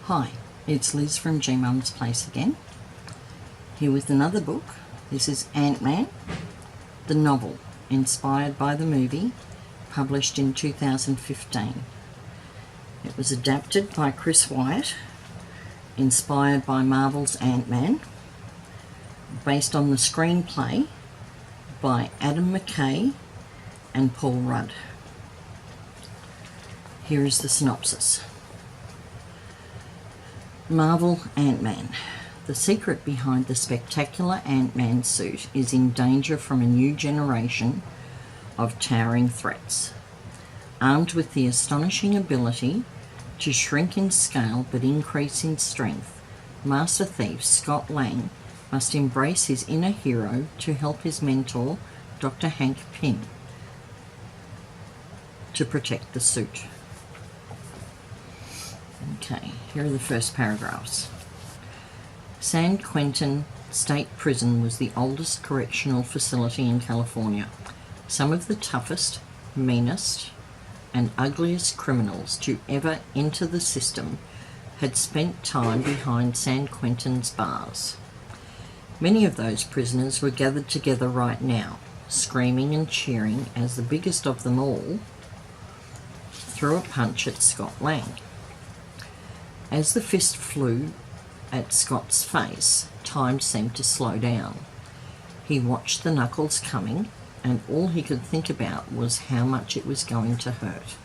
Hi, it's Liz from G Mum's Place again, here with another book. This is Ant-Man, the novel, inspired by the movie, published in 2015. It was adapted by Chris Wyatt, inspired by Marvel's Ant-Man, based on the screenplay by Adam McKay and Paul Rudd. Here is the synopsis. Marvel Ant-Man. The secret behind the spectacular Ant-Man suit is in danger from a new generation of towering threats. Armed with the astonishing ability to shrink in scale but increase in strength, Master Thief Scott Lang must embrace his inner hero to help his mentor, Dr. Hank Pym, to protect the suit. Okay, here are the first paragraphs. San Quentin State Prison was the oldest correctional facility in California. Some of the toughest, meanest, and ugliest criminals to ever enter the system had spent time behind San Quentin's bars. Many of those prisoners were gathered together right now, screaming and cheering as the biggest of them all threw a punch at Scott Lang. As the fist flew at Scott's face, time seemed to slow down. He watched the knuckles coming, and all he could think about was how much it was going to hurt.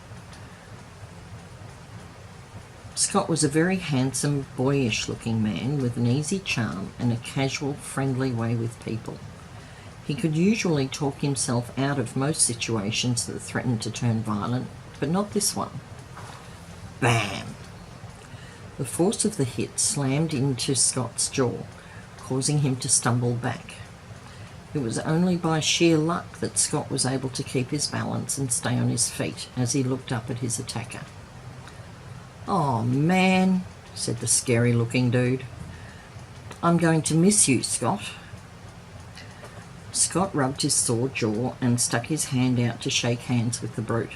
Scott was a very handsome, boyish-looking man with an easy charm and a casual, friendly way with people. He could usually talk himself out of most situations that threatened to turn violent, but not this one. Bam! The force of the hit slammed into Scott's jaw, causing him to stumble back. It was only by sheer luck that Scott was able to keep his balance and stay on his feet as he looked up at his attacker. "Oh, man," said the scary-looking dude. "I'm going to miss you, Scott." Scott rubbed his sore jaw and stuck his hand out to shake hands with the brute.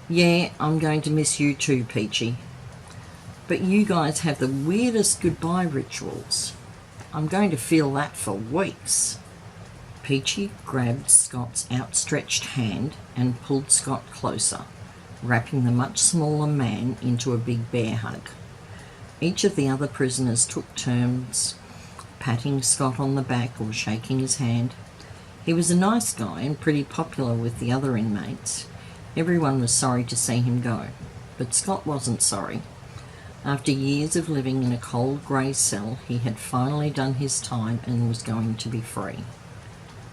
"Yeah, I'm going to miss you too, Peachy. But you guys have the weirdest goodbye rituals. I'm going to feel that for weeks." Peachy grabbed Scott's outstretched hand and pulled Scott closer, wrapping the much smaller man into a big bear hug. Each of the other prisoners took turns patting Scott on the back or shaking his hand. He was a nice guy and pretty popular with the other inmates. Everyone was sorry to see him go, but Scott wasn't sorry. After years of living in a cold grey cell, he had finally done his time and was going to be free.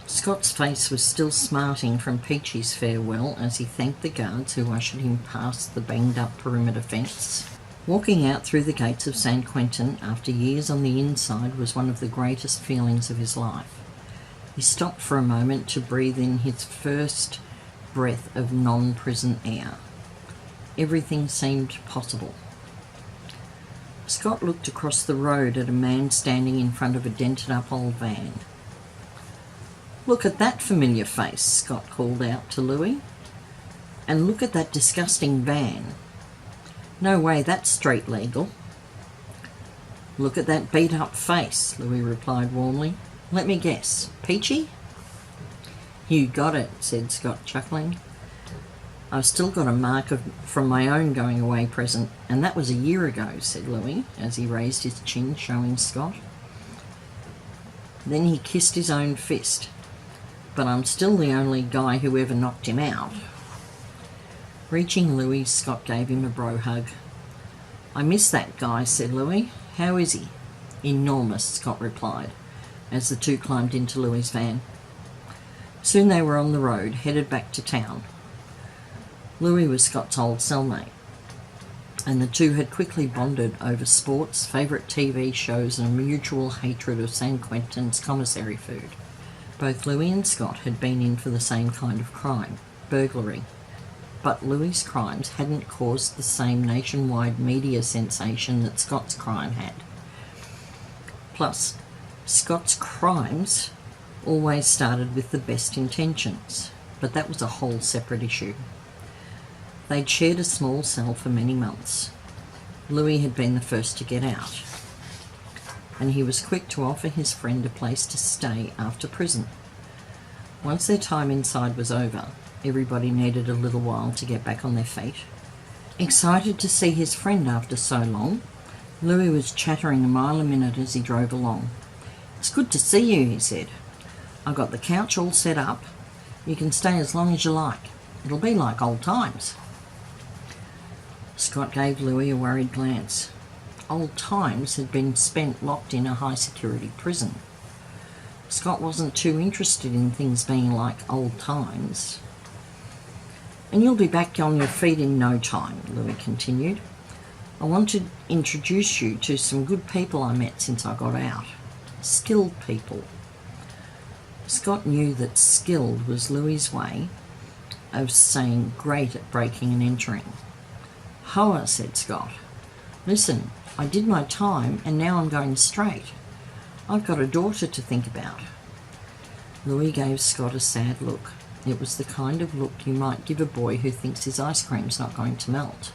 Scott's face was still smarting from Peachy's farewell as he thanked the guards who ushered him past the banged-up perimeter fence. Walking out through the gates of San Quentin after years on the inside was one of the greatest feelings of his life. He stopped for a moment to breathe in his first breath of non-prison air. Everything seemed possible. Scott looked across the road at a man standing in front of a dented-up old van. "Look at that familiar face," Scott called out to Louis. "And look at that disgusting van. No way that's street legal." "Look at that beat-up face," Louis replied warmly. "Let me guess, Peachy?" "You got it," said Scott, chuckling. "I've still got a mark from my own going-away present, and that was a year ago," said Louis, as he raised his chin, showing Scott. Then he kissed his own fist. "But I'm still the only guy who ever knocked him out." Reaching Louis, Scott gave him a bro hug. "I miss that guy," said Louis. "How is he?" "Enormous," Scott replied, as the two climbed into Louis's van. Soon they were on the road, headed back to town. Louis was Scott's old cellmate, and the two had quickly bonded over sports, favourite TV shows, and a mutual hatred of San Quentin's commissary food. Both Louis and Scott had been in for the same kind of crime, burglary, but Louis's crimes hadn't caused the same nationwide media sensation that Scott's crime had. Plus, Scott's crimes always started with the best intentions, but that was a whole separate issue. They'd shared a small cell for many months. Louis had been the first to get out, and he was quick to offer his friend a place to stay after prison. Once their time inside was over, everybody needed a little while to get back on their feet. Excited to see his friend after so long, Louis was chattering a mile a minute as he drove along. "It's good to see you," he said. "I've got the couch all set up. You can stay as long as you like. It'll be like old times." Scott gave Louis a worried glance. Old times had been spent locked in a high-security prison. Scott wasn't too interested in things being like old times. "And you'll be back on your feet in no time," Louis continued. "I want to introduce you to some good people I met since I got out. Skilled people." Scott knew that skilled was Louis's way of saying great at breaking and entering. "Hoa," said Scott. "Listen, I did my time and now I'm going straight. I've got a daughter to think about." Louis gave Scott a sad look. It was the kind of look you might give a boy who thinks his ice cream's not going to melt.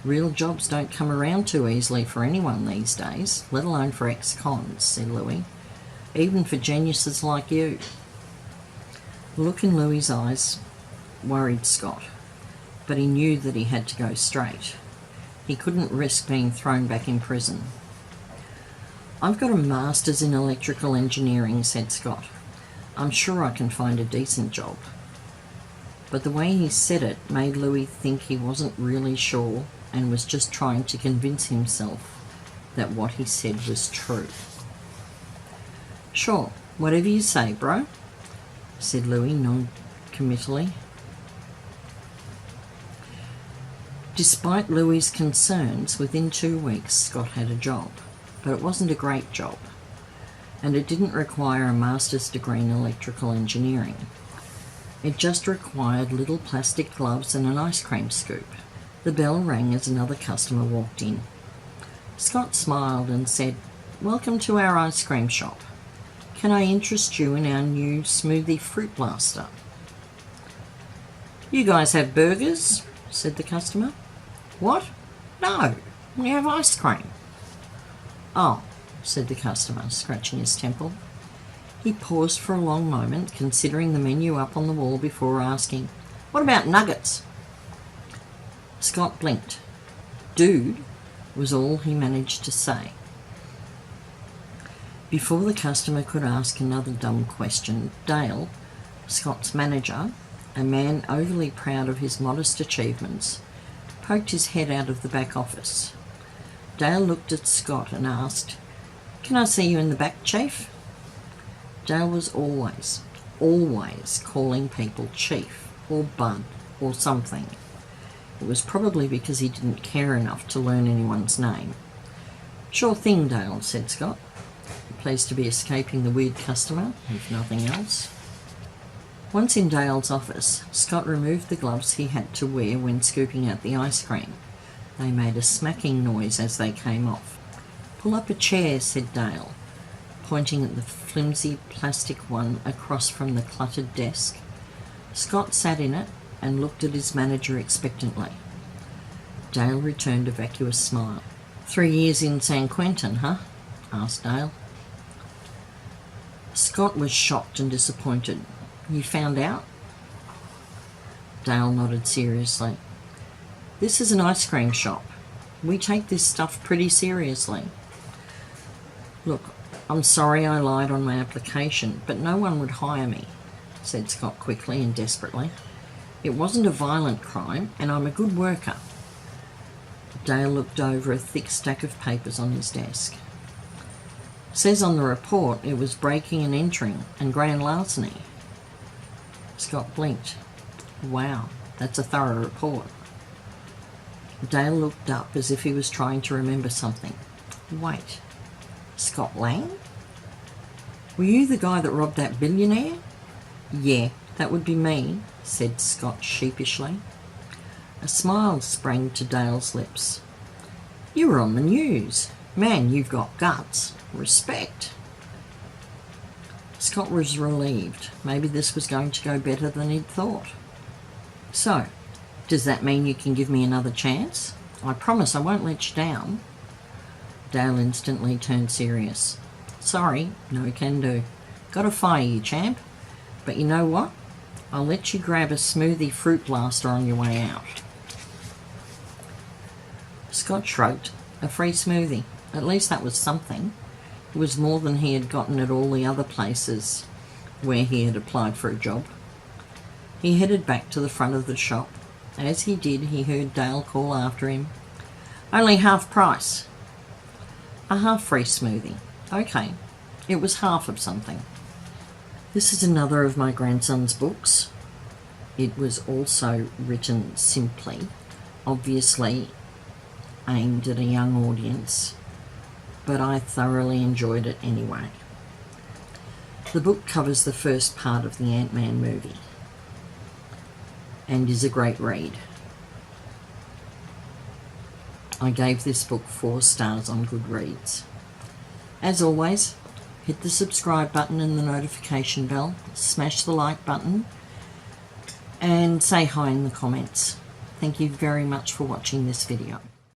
"Real jobs don't come around too easily for anyone these days, let alone for ex-cons," said Louis. "Even for geniuses like you." The look in Louis's eyes worried Scott, but he knew that he had to go straight. He couldn't risk being thrown back in prison. "I've got a master's in electrical engineering," said Scott. "I'm sure I can find a decent job." But the way he said it made Louis think he wasn't really sure and was just trying to convince himself that what he said was true. "Sure, whatever you say, bro," said Louis non-committally. Despite Louis's concerns, within 2 weeks Scott had a job, but it wasn't a great job, and it didn't require a master's degree in electrical engineering. It just required little plastic gloves and an ice cream scoop. The bell rang as another customer walked in. Scott smiled and said, "Welcome to our ice cream shop. Can I interest you in our new smoothie fruit blaster?" "You guys have burgers?" said the customer. "What? No, we have ice cream." "Oh," said the customer, scratching his temple. He paused for a long moment, considering the menu up on the wall before asking, "What about nuggets?" Scott blinked. "Dude," was all he managed to say. Before the customer could ask another dumb question, Dale, Scott's manager, a man overly proud of his modest achievements, poked his head out of the back office. Dale looked at Scott and asked, "Can I see you in the back, Chief?" Dale was always calling people Chief or Bud or something. It was probably because he didn't care enough to learn anyone's name. "Sure thing, Dale," said Scott, pleased to be escaping the weird customer, if nothing else. Once in Dale's office, Scott removed the gloves he had to wear when scooping out the ice cream. They made a smacking noise as they came off. "Pull up a chair," said Dale, pointing at the flimsy plastic one across from the cluttered desk. Scott sat in it and looked at his manager expectantly. Dale returned a vacuous smile. 3 years in San Quentin, huh?" asked Dale. Scott was shocked and disappointed. "You found out?" Dale nodded seriously. "This is an ice cream shop. We take this stuff pretty seriously. Look, I'm sorry I lied on my application, but no one would hire me," said Scott quickly and desperately. "It wasn't a violent crime, and I'm a good worker." Dale looked over a thick stack of papers on his desk. "Says on the report it was breaking and entering and grand larceny." Scott blinked. "Wow, that's a thorough report." Dale looked up as if he was trying to remember something. "Wait, Scott Lang? Were you the guy that robbed that billionaire?" "Yeah, that would be me," said Scott sheepishly. A smile sprang to Dale's lips. "You were on the news. Man, you've got guts. Respect." Scott was relieved. Maybe this was going to go better than he'd thought. "So, does that mean you can give me another chance?" I promise I won't let you down. Dale instantly turned serious. Sorry, no can do. Gotta fire you, champ. But you know what? I'll let you grab a smoothie fruit blaster on your way out. Scott shrugged. A free smoothie. At least that was something. It was more than he had gotten at all the other places where he had applied for a job. He headed back to the front of the shop. As he did, he heard Dale call after him. Only half price. A half free smoothie. Okay. It was half of something. This is another of my grandson's books. It was also written simply, obviously aimed at a young audience, but I thoroughly enjoyed it anyway. The book covers the first part of the Ant-Man movie and is a great read. I gave this book 4 stars on Goodreads. As always, hit the subscribe button and the notification bell, smash the like button, and say hi in the comments. Thank you very much for watching this video.